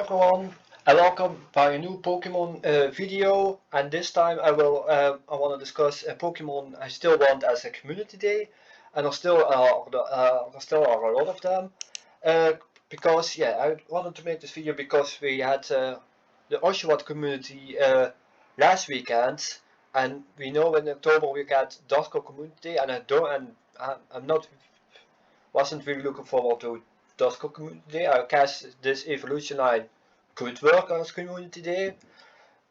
everyone, and welcome by a new Pokemon video. And this time I want to discuss a Pokemon I still want as a community day, and there still are a lot of them. Because I wanted to make this video because we had the Oshawott community last weekend, and we know in October we got Dusco Community Day, and I'm not wasn't really looking forward to Dusco Community Day. I guess this evolution line could work as Community Day.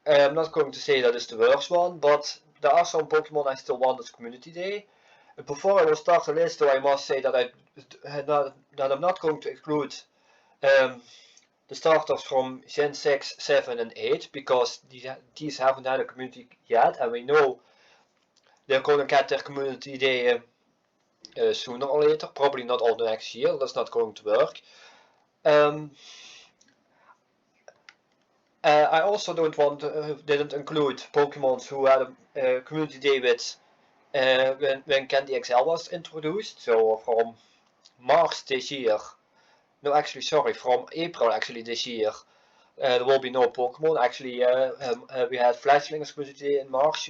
I'm not going to say that it's the worst one, but there are some Pokemon I still want as Community Day. Before I will start the list, though, I must say that I'm not going to include the starters from Gen 6, 7 and 8 because these haven't had a community yet, and we know they're going to get their Community Day sooner or later, probably not all the next year. That's not going to work. I also didn't include Pokemon who had a community day with when Candy XL was introduced. So from March this year, no, actually, sorry, from April actually this year, there will be no Pokemon. Actually, we had Fledglings community day in March.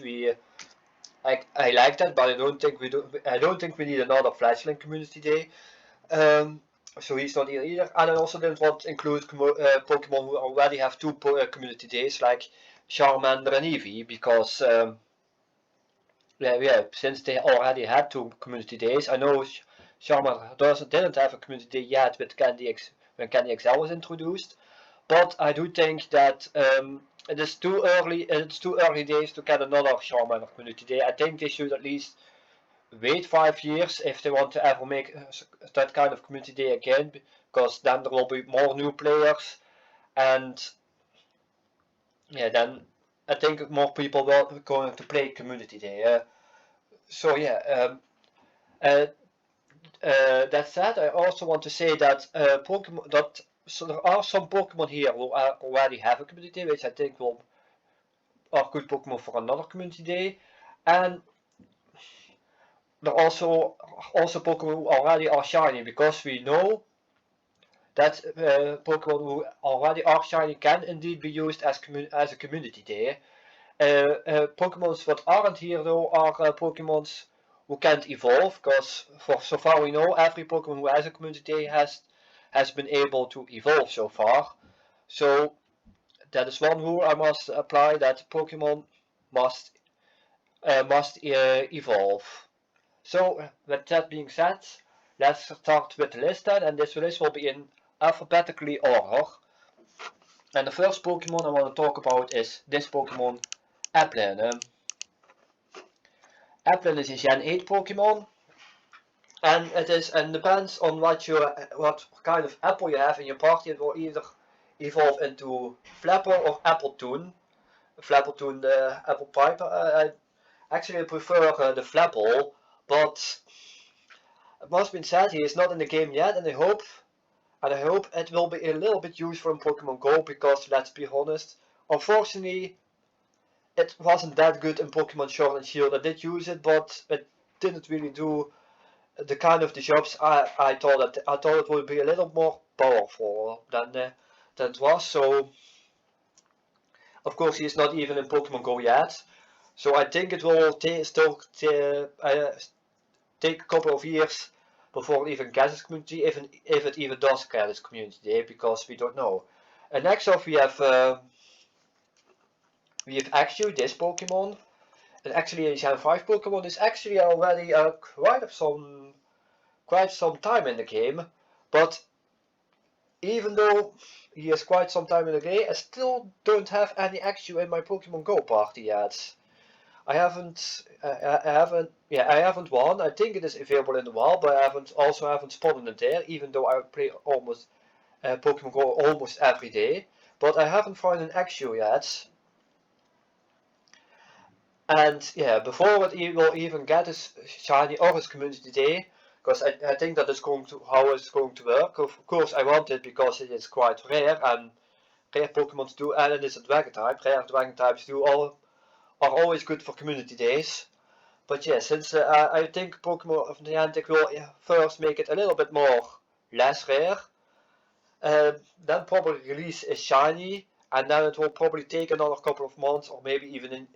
I like that, but I don't think we need another Fledgling community day. So he's not here either. And I also didn't want to include Pokemon who already have two community days, like Charmander and Eevee, because since they already had two community days, I know Charmander didn't have a community day yet with when Candy XL was introduced, but I do think that it's too early days to get another Charmander community day. I think they should at least wait 5 years if they want to ever make that kind of community day again, because then there will be more new players, and then I think more people will be going to play community day. That said, I also want to say that there are some Pokemon here who already have a community day, which I think are good Pokemon for another community day, and there are also Pokemon who already are shiny, because we know that Pokemon who already are shiny can indeed be used as a community day. Pokemons that aren't here though are Pokemons who can't evolve, because so far we know every Pokemon who has a community day has been able to evolve so far. So that is one rule I must apply, that Pokemon must evolve. So with that being said, let's start with the list then, and this list will be in alphabetically order. And the first Pokemon I want to talk about is this Pokemon, Applin. Applin is a Gen 8 Pokemon, and it depends on what kind of apple you have in your party. It will either evolve into Flapple or Appletoon. Flappletoon, the apple piper. Actually, I prefer the Flapple, but it must be said he is not in the game yet, and I hope it will be a little bit useful in Pokemon Go, because let's be honest, unfortunately, it wasn't that good in Pokemon Sword and Shield. I did use it, but it didn't really do the kind of the jobs I thought it would be a little more powerful than it was. So, of course, he is not even in Pokemon Go yet. So I think it will still take a couple of years before it even gets its community, if it even does get its community day, because we don't know. And next up we have Axew, this Pokemon. And actually a Gen 5 Pokemon is actually already quite some time in the game, but even though he has quite some time in the game, I still don't have any Axew in my Pokemon Go party yet. I haven't won. I think it is available in the wild, but I haven't spotted it there, even though I play almost Pokemon Go almost every day. But I haven't found an Axew yet. And yeah, before it will even get its shiny or its community day, because I think that is how it's going to work. Of course, I want it because it is quite rare, and rare Pokemon do, and it is a Dragon type. Rare Dragon types are always good for community days. But yeah, since I think Pokemon of Niantic will first make it a little bit less rare, then probably release a shiny, and then it will probably take another couple of months, or maybe even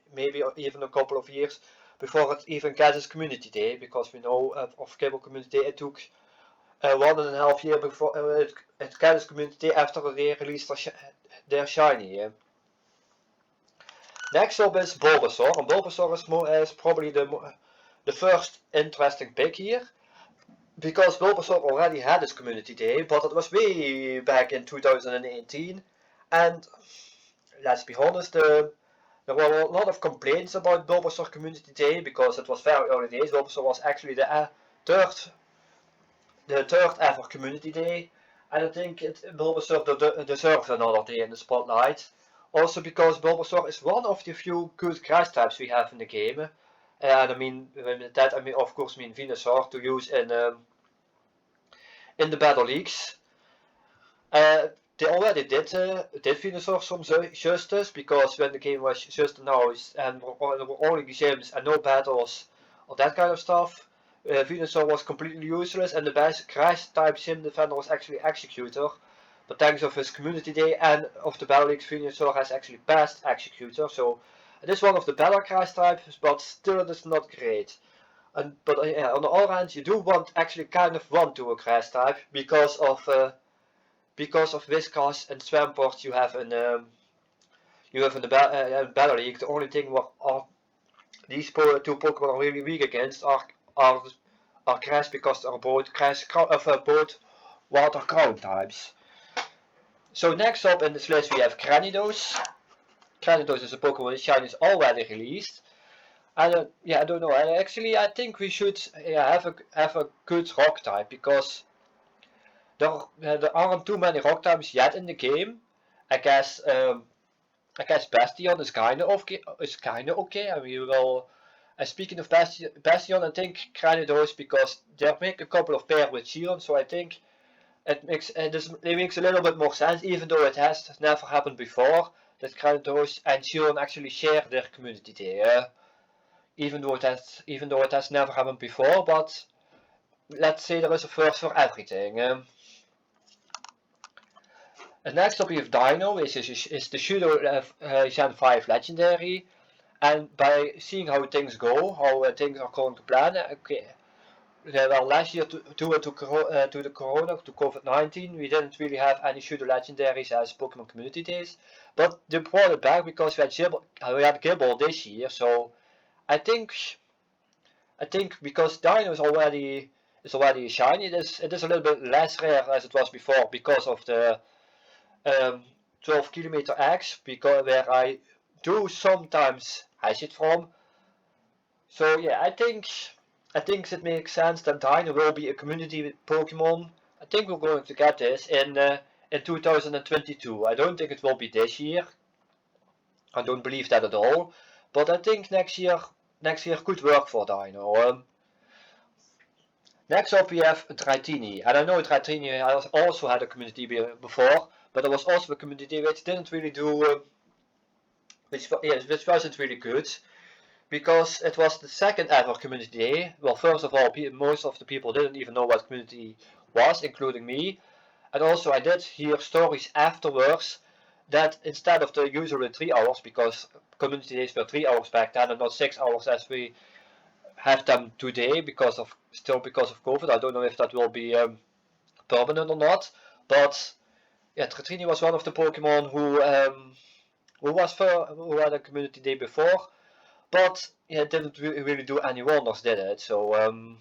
a couple of years before it even gets its community day, because we know of Cable Community Day it took 1.5 years before it got its community day after they released their shiny. Next up is Bulbasaur, and Bulbasaur is probably the first interesting pick here, because Bulbasaur already had its community day, but it was way back in 2018, and let's be honest, there were a lot of complaints about Bulbasaur community day because it was very early days. Bulbasaur was actually the third ever community day, and I think Bulbasaur deserves another day in the spotlight. Also because Bulbasaur is one of the few good grass types we have in the game, and I mean that of course Venusaur to use in the battle leagues. They already did Venusaur some justice, because when the game was just announced and there were only gyms and no battles or that kind of stuff, Venusaur was completely useless, and the best grass type gym defender was actually Executor. But thanks of his community day and of the battle leagues, Venusaur has actually passed Executor, so it is one of the better grass types, but still it is not great. But on the other hand, you do actually kind of want to a grass type because of Whiscash and Swampert you have in the battle league. The only thing what these two Pokemon are really weak against are grass, because they're both both water ground types. So next up in this list we have Granidos. Granidos is a Pokemon shiny is already released. And I don't know. Actually, I think we should have a good rock type, because there aren't too many rock types yet in the game. I guess Bastion is kinda okay. I mean, speaking of Bastion, I think Granidos, because they make a couple of pair with Shion, so I think it makes a little bit more sense, even though it has never happened before that Granidos and Shion actually share their community day. Even though it has never happened before, but let's say there is a first for everything. And next up we have Dino, which is the Pseudo Gen 5 Legendary, and by seeing how things go, how things are going to plan, okay. Well, last year to the COVID-19, we didn't really have any Pseudo Legendaries as Pokemon Community Days, but they brought it back because we had Gible this year, so I think because Dino is already shiny, it is a little bit less rare as it was before, because of the 12 kilometer X, because where I do sometimes hash it from. So yeah, I think it makes sense that Dino will be a community Pokemon. I think we're going to get this in 2022. I don't think it will be this year. I don't believe that at all. But I think next year could work for Dino. Next up we have Dratini, and I know Dratini has also had a community before, but there was also a community which didn't really do, which wasn't really good, because it was the second ever community day. Well, first of all, most of the people didn't even know what community was, including me, and also I did hear stories afterwards that instead of the usual 3 hours, because community days were 3 hours back then and not 6 hours as we have them today, because of COVID. I don't know if that will be permanent or not, but yeah, Dratini was one of the Pokemon who had a community day before, but yeah, it didn't really do any wonders, did it? So and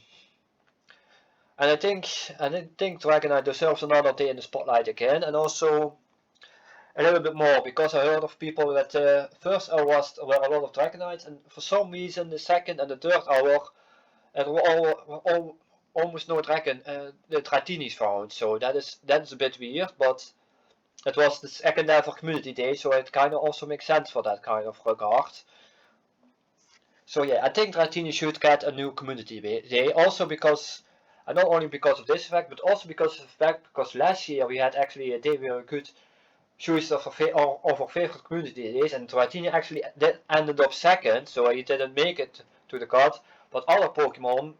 I think Dragonite deserves another day in the spotlight again, and also a little bit more, because I heard of people that first hour were a lot of Dragonites, and for some reason the second and the third hour there were almost no the Dratinis found. So that is a bit weird, but it was the second ever community day, so it kind of also makes sense for that kind of regard. So yeah, I think Dratini should get a new community day, also because, and not only because of this fact, but also because of the fact because last year we had actually a day where we could choose of our favorite community days, and Dratini actually ended up second, so he didn't make it to the card. But other Pokemon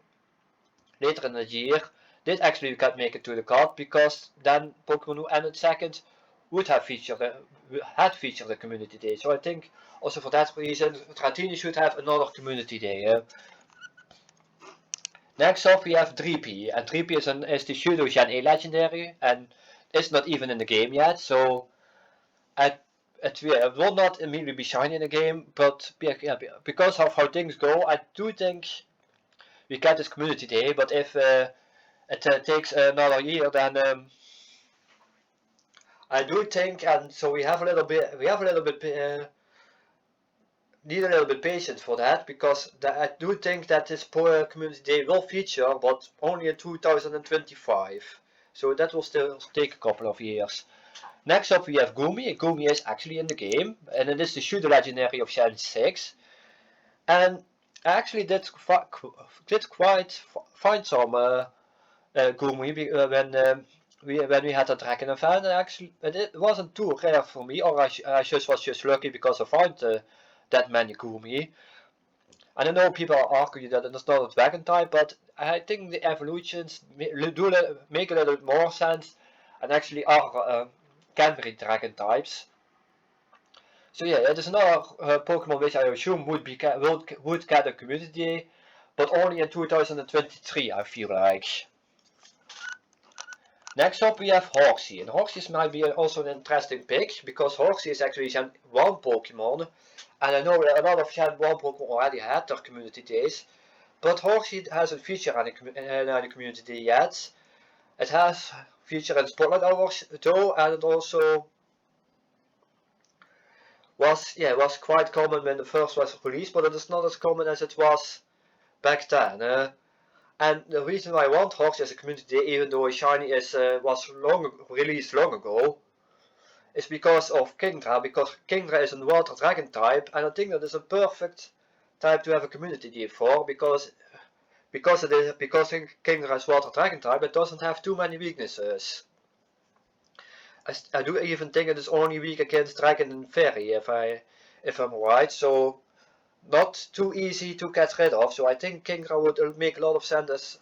later in the year did actually get make it to the card, because then Pokemon who ended second would have featured the community day. So I think also for that reason Dratini should have another community day. Next up we have Dreepy, and Dreepy is the pseudo Gen A legendary, and it's not even in the game yet, so it will not immediately be shiny in the game, but because of how things go, I do think we get this community day. But if it takes another year, then I do think, and so we have a little bit need a little bit patience for that, because I do think that this community day will feature, but only in 2025. So that will still take a couple of years. Next up we have Gumi. Gumi is actually in the game, and it is the shooter legendary of Gen 6. And I actually did quite find some Gumi when we had a dragon event. And actually, it wasn't too rare for me, or I was just lucky because I found that many Gumi. And I know people argue that it's not a dragon type, but I think the evolutions do make a little bit more sense, and actually are can be dragon types. So yeah, it is another Pokemon which I assume would get a community day, but only in 2023, I feel like. Next up we have Horsey, and Horsey might be also an interesting pick, because Horsey is actually Gen 1 Pokemon, and I know a lot of Gen 1 Pokemon already had their community days, but Horsey hasn't featured any community day yet. It has featured in Spotlight Hours though, and it also was quite common when the first was released, but it is not as common as it was back then. And the reason why I want Horsey as a community day, even though Shiny was released long ago, is because of Kingdra, because Kingdra is a water dragon type, and I think that is a perfect type to have a community day for, because Kingdra is water dragon type, it doesn't have too many weaknesses. I do even think it is only weak against Dragon and Fairy, if I'm right. So not too easy to get rid of. So I think Kingdra would make a lot of sense as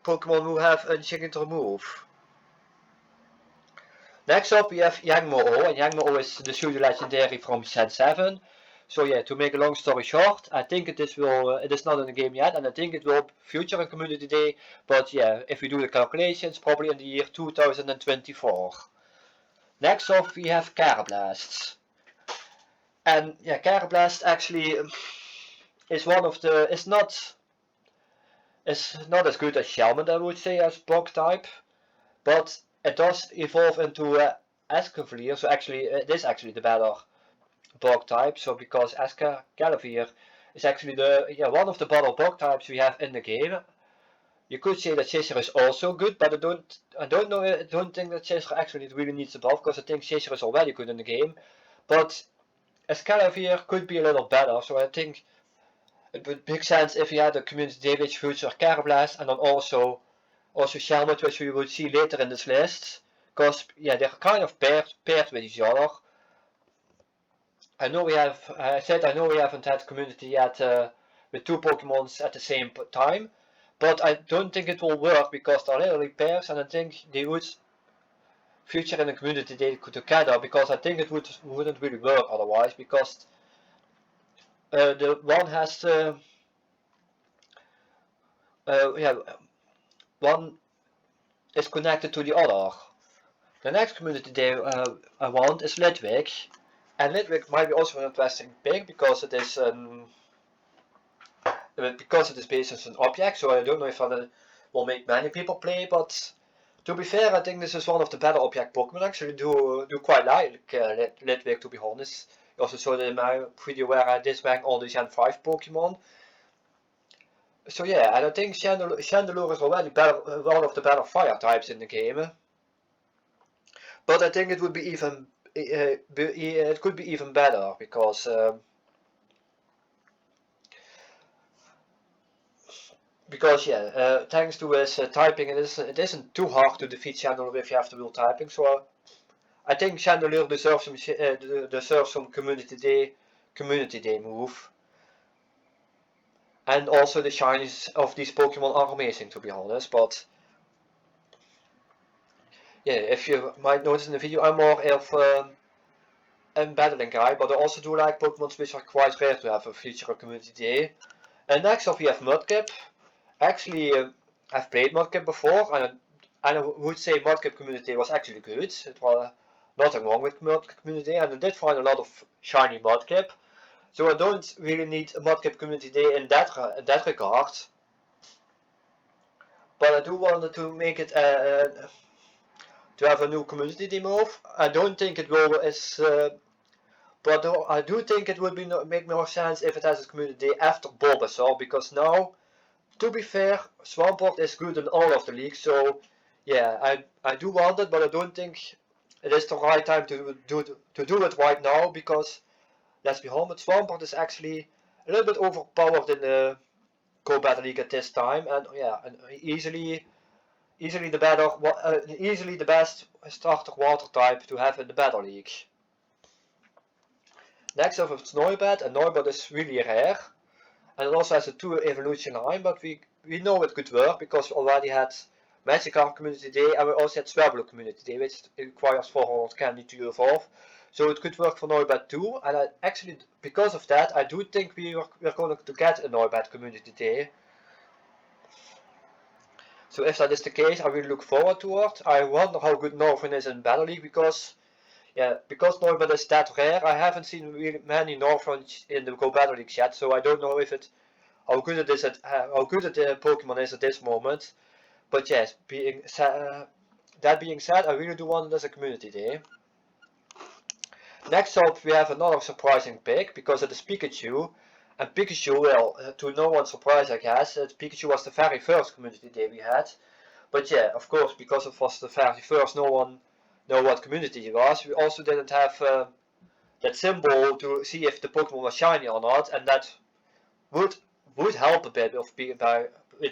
Pokemon who have a Signature move. Next up we have Yangmo-O, and Yangmo-O is the pseudo legendary from Gen 7. So yeah, to make a long story short, I think it is not in the game yet, and I think it will feature a community day, but yeah, if we do the calculations, probably in the year 2024. Next up we have Keroblasts. And yeah, Keroblast actually is not as good as Shelmet, I would say, as bug type, but it does evolve into Escavalier, so actually it is actually the better bug type. So because Escavalier is actually one of the better bug types we have in the game. You could say that Scizor is also good, but I don't think that Scizor actually really needs the buff, because I think Scizor is already good in the game. But Escavalier could be a little better, so I think it would make sense if you had a community day which features Keroblast, and then also Shelmet, which we would see later in this list, because yeah, they're kind of paired with each other. I know we haven't had community yet with two Pokemons at the same time, but I don't think it will work, because they're literally pairs, and I think they would feature in the community day together, because I think it wouldn't really work otherwise, because the one has one is connected to the other. The next community day I want is Ludwig, and Ludwig might be also an interesting pick, because it is based on an object. So I don't know if that will make many people play, but to be fair, I think this is one of the better object Pokemon. Actually, do quite like Ludwig, to be honest. You also saw that in my video where I disbanked all the Gen 5 Pokemon. So yeah, and I think Chandelure is already one of the better fire types in the game. But I think it would be even it could be even better, because thanks to his typing, it isn't too hard to defeat Chandelure if you have to do typing. So I think Chandelure deserves some community day move. And also the shinies of these Pokemon are amazing, to be honest, but yeah, if you might notice in the video, I'm more of a battling guy, but I also do like Pokemon which are quite rare to have a future community day. And next up we have Mudkip. Actually, I've played Mudkip before, and I would say Mudkip community was actually good. It was nothing wrong with Mudkip community, and I did find a lot of shiny Mudkip. So I don't really need a Mudkip community day in that regard. But I do want to make it to have a new community day move. I don't think it will but I do think it would make more sense if it has a community day after Bulbasaur, because now, to be fair, Swampert is good in all of the leagues, so yeah, I do want it, but I don't think it is the right time to do it right now, because let's be honest, Swampert is actually a little bit overpowered in the Go Battle League at this time, and yeah, and easily easily the best starter water type to have in the Battle League. Next up it's Noibat, and Noibat is really rare, and it also has a 2 evolution line, but we know it could work because we already had Magikarp Community Day and we also had Swablu Community Day, which requires 400 candy to evolve. So it could work for Noibat too, and actually, because of that, I do think we're going to get a Noibat Community Day. So if that is the case, I really look forward to it. I wonder how good Northern is in Battle League, because Noibat is that rare, I haven't seen really many Northrons in the Go Battle League yet, so I don't know if how good it is how good the Pokemon is at this moment. But yes, that being said, I really do want it as a community day. Next up, we have another surprising pick, because it is Pikachu. And Pikachu, well, to no one's surprise, I guess, Pikachu was the very first community day we had. But yeah, of course, because it was the very first, no one know what community it was. We also didn't have that symbol to see if the Pokemon was shiny or not, and that would help a bit with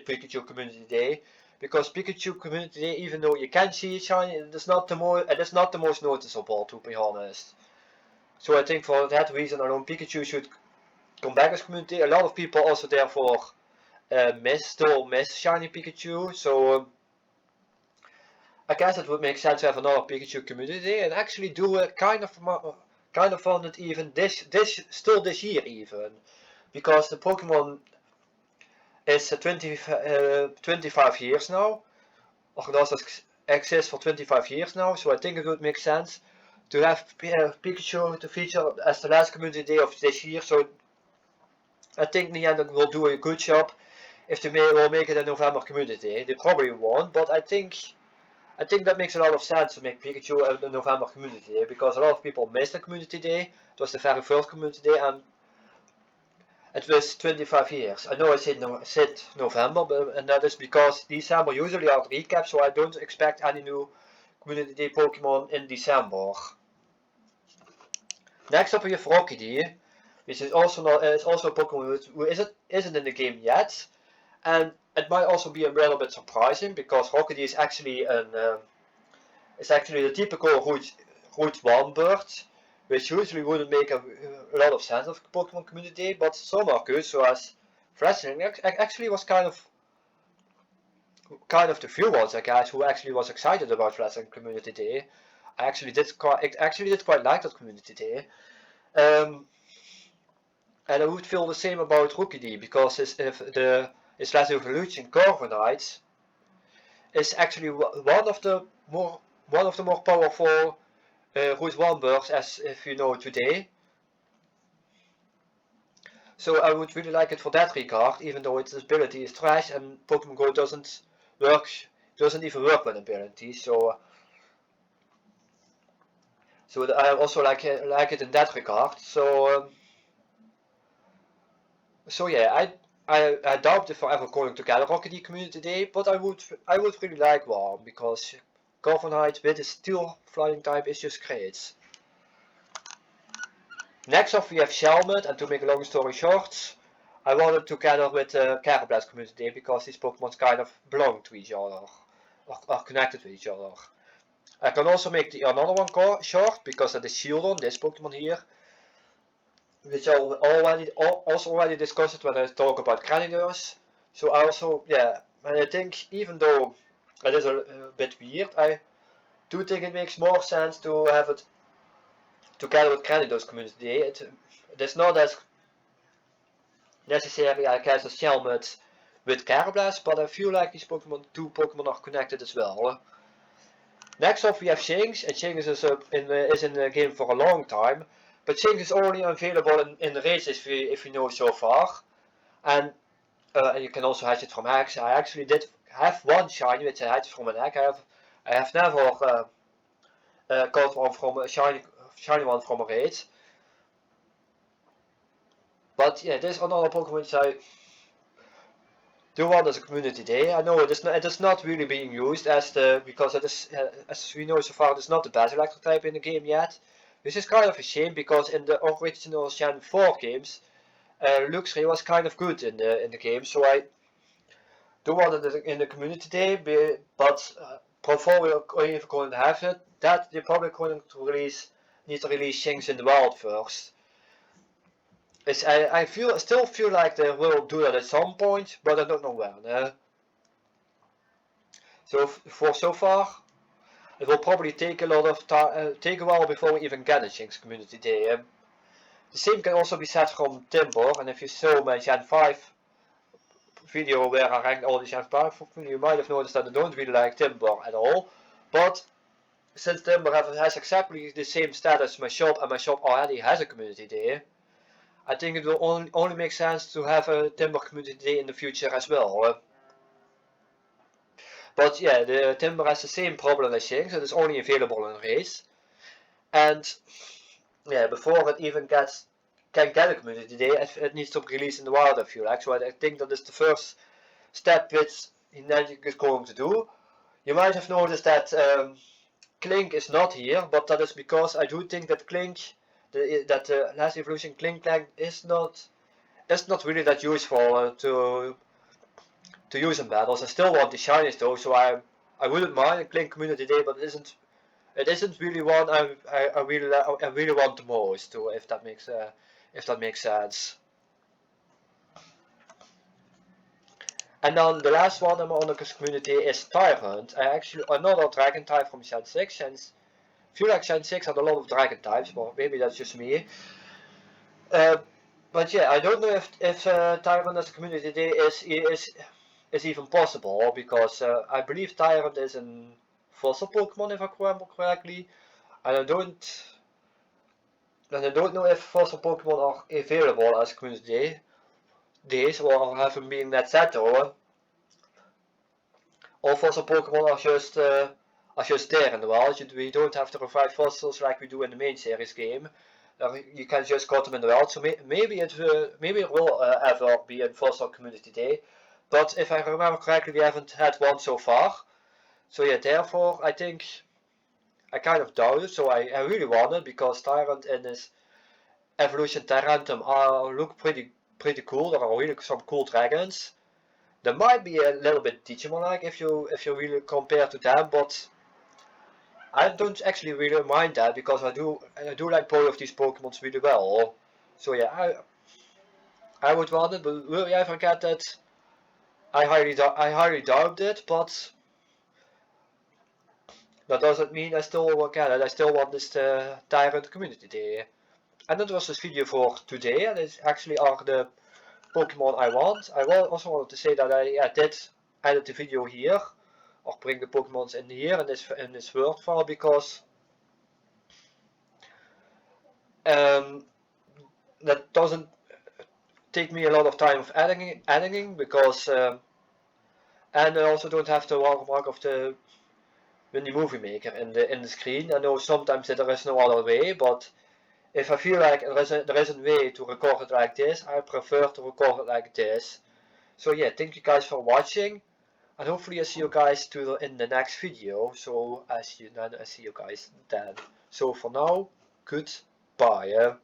Pikachu Community Day, because Pikachu Community Day, even though you can see it shiny, it is not the most noticeable, to be honest. So I think for that reason alone, Pikachu should come back as Community Day. A lot of people also therefore still miss shiny Pikachu, so I guess it would make sense to have another Pikachu Community Day and actually do it kind of fun it even this year even, because the Pokemon is 25 years now, or does exist for 25 years now, so I think it would make sense to have Pikachu to feature as the last community day of this year. So I think Niantic will do a good job if they will make it a November community day. They probably won't, but I think that makes a lot of sense to make Pikachu a November community day, because a lot of people missed the community day. It was the very first community day, and it was 25 years. I know I said November, and that is because December usually are recaps, so I don't expect any new Community Day Pokemon in December. Next up we have Rockedy, which is also a Pokemon who isn't in the game yet, and it might also be a little bit surprising, because Rockedy is actually the typical root 1 bird, which usually wouldn't make a lot of sense of Pokemon Community Day, but some are good, so as Wrestling actually was kind of the few ones, I guess, who actually was excited about Wrestling Community Day. I actually did quite like that Community Day. And I would feel the same about Rookidee, because his last evolution, Corviknight, is actually one of the more powerful Route 1 birds, as if you know today. So I would really like it for that regard, even though its ability is trash and Pokemon Go doesn't even work with abilities. So I also like it in that regard. So yeah, I doubt if we're ever going to get a Rockedy Community Day, but I would really like one, because Corviknight with his steel flying type is just great. Next up we have Shelmet, and to make a long story short, I wanted to gather with Keroblast Community Day, because these Pokemon kind of belong to each other, or are connected with each other. I can also make another one short, because that is Shieldon, this Pokemon here, which I also already discussed when I talk about creditors. So I also, yeah, and I think even though it is a bit weird, I do think it makes more sense to have it together with creditors community day. It is not as necessary, I guess, as Shelmet with Keroblast, but I feel like these two Pokemon are connected as well. Next up we have Shinx, and Shinx is in the game for a long time, but Shinx is only available in the race if you know so far, and you can also hatch it from eggs. I actually did have one shiny which I hatched from an egg. I have never caught one from a shiny one from a raid. But yeah, there's another Pokemon which I do want as a community day. I know it is not really being used because it is as we know so far it is not the best electric type in the game yet. This is kind of a shame because in the original Gen 4 games, Luxray was kind of good in the game, so I do want it in the community day. But before we're even going to have it, that they're probably going to need to release Shinx in the wild first. I still feel like they will do that at some point, but I don't know when. So far, it will probably take a while before we even get a Shinx community day. The same can also be said from Timber, and if you saw my Gen 5 video where I ranked all the Gen 5, you might have noticed that I don't really like Timber at all. But since Timber has exactly the same status as my shop, and my shop already has a community day, I think it will only make sense to have a Timber community day in the future as well. But yeah, the Timber has the same problem as Shinx, it is only available in race. And yeah, before it even can get a community day, it needs to be released in the wild, I feel like. So I think that is the first step which Niantic is going to do. You might have noticed that Klink is not here, but that is because I do think that Klink, that the last evolution Klinklang is not really that useful to use in battles. I still want the shinies though, so I wouldn't mind a Klink community day, but it isn't really one I really want the most, too, if that makes sense. And then the last one I'm on the community is Tyrant. Another dragon type from Gen 6. I feel like Gen 6 had a lot of dragon types, but maybe that's just me. But yeah, I don't know if Tyrant as a community day is even possible, because I believe Tyrant is an fossil Pokemon if I remember correctly, and I don't know if fossil Pokemon are available as community days or haven't been that set though. All fossil Pokemon are just there in the wild. We don't have to revive fossils like we do in the main series game. You can just got them in the wild. So maybe it will ever be a fossil community day. But if I remember correctly, we haven't had one so far. So yeah, therefore I think I kind of doubt it. So I really want it because Tyrant and his evolution Tyrantum look pretty cool. There are really some cool dragons. There might be a little bit Digimon-like if you really compare to them, but I don't actually really mind that because I do like both of these Pokemons really well. So yeah, I would want it, but will we ever get that? I highly doubt it, but that doesn't mean I still will get it. I still want this Tyrant community day. And that was this video for today, and it's actually are the Pokemon I want. I also wanted to say that I did edit the video here, or bring the Pokemons in here in this Word file, because that doesn't take me a lot of time of editing because and I also don't have the watermark of the Windy Movie Maker in the screen. I know sometimes there is no other way, but if I feel like there is a way to record it like this, I prefer to record it like this. So yeah, thank you guys for watching, and hopefully I see you guys in the next video. So I see you guys then. So for now, goodbye.